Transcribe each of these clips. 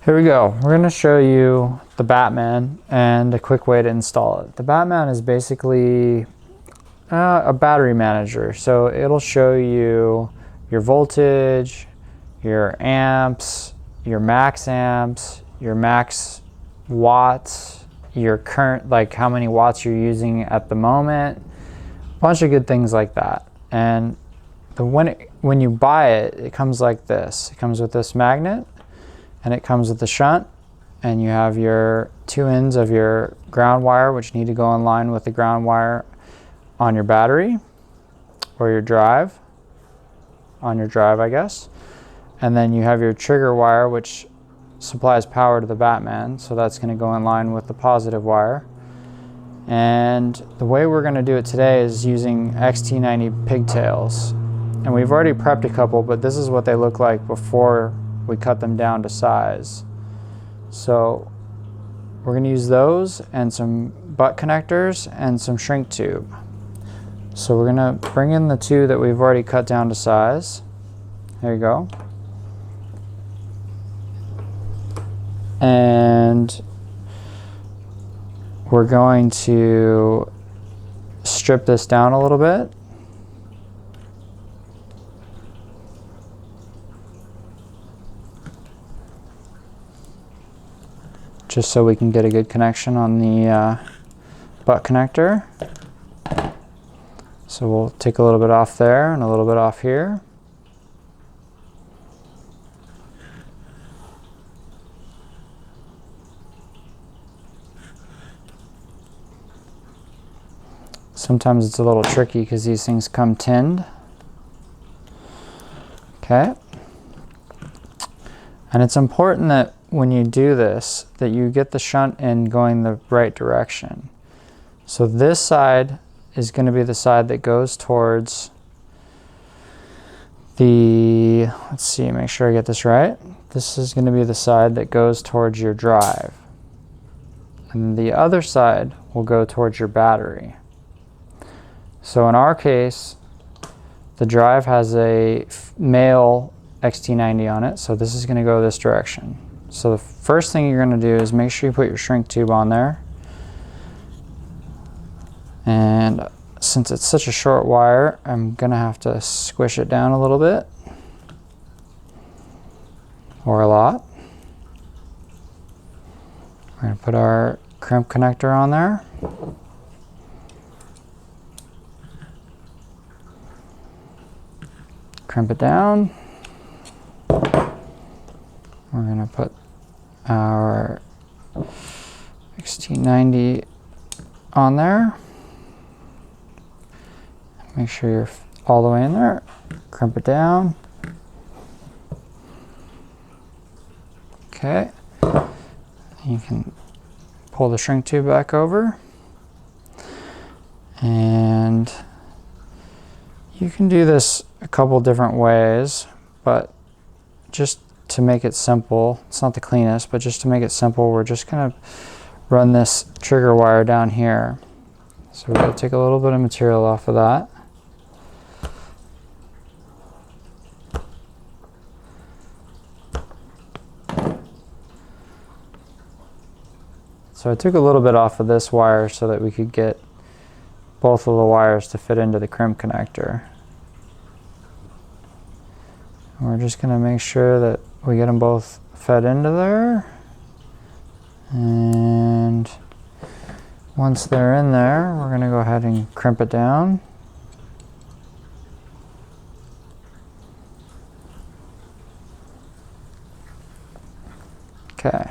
Here we go. We're going to show you the Batt-Man and a quick way to install it. The Batt-Man is basically a battery manager. So it'll show you your voltage, your amps, your max watts, your current, like how many watts you're using at the moment, a bunch of good things like that. And when you buy it, it comes like this. It comes with this magnet, and it comes with the shunt, and you have your two ends of your ground wire, which need to go in line with the ground wire on your battery or your drive, I guess. And then you have your trigger wire, which supplies power to the Batt-Man, so that's going to go in line with the positive wire. And the way we're going to do it today is using XT90 pigtails. And we've already prepped a couple, but this is what they look like before we cut them down to size. So we're going to use those and some butt connectors and some shrink tube. So we're going to bring in the two that we've already cut down to size. There you go. And we're going to strip this down a little bit. Just so we can get a good connection on the butt connector. So we'll take a little bit off there and a little bit off here. Sometimes it's a little tricky because these things come tinned. Okay. And it's important that when you do this, that you get the shunt in going the right direction. So this side is going to be the side that goes towards the, let's see, make sure I get this right. This is going to be the side that goes towards your drive. And the other side will go towards your battery. So in our case, the drive has a male XT90 on it, so this is going to go this direction. So the first thing you're going to do is make sure you put your shrink tube on there. And since it's such a short wire, I'm going to have to squish it down a little bit, or a lot. We're going to put our crimp connector on there. Crimp it down. We're going to put our XT90 on there. Make sure you're all the way in there. Crimp it down. Okay. You can pull the shrink tube back over. And you can do this a couple different ways, but just to make it simple, it's not the cleanest, but just to make it simple, we're just going to run this trigger wire down here. So we're going to take a little bit of material off of that. So I took a little bit off of this wire so that we could get both of the wires to fit into the crimp connector. And we're just going to make sure that we get them both fed into there. And once they're in there, we're going to go ahead and crimp it down. Okay.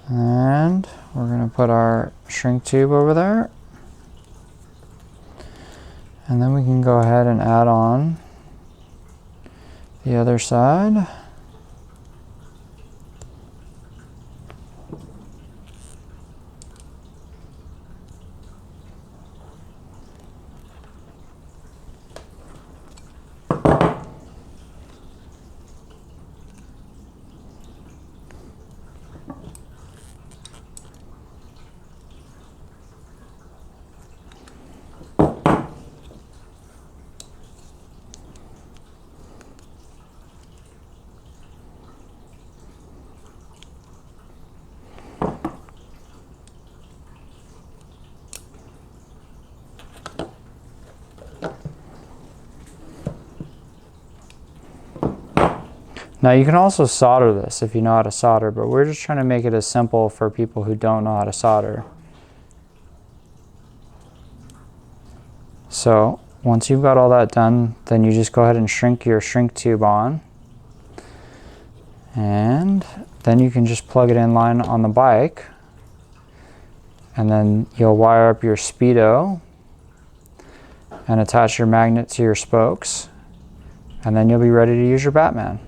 And we're going to put our shrink tube over there. And then we can go ahead and add on the other side. Now you can also solder this if you know how to solder, but we're just trying to make it as simple for people who don't know how to solder. So once you've got all that done, then you just go ahead and shrink your shrink tube on. And then you can just plug it in line on the bike. And then you'll wire up your speedo and attach your magnet to your spokes. And then you'll be ready to use your Batt-Man.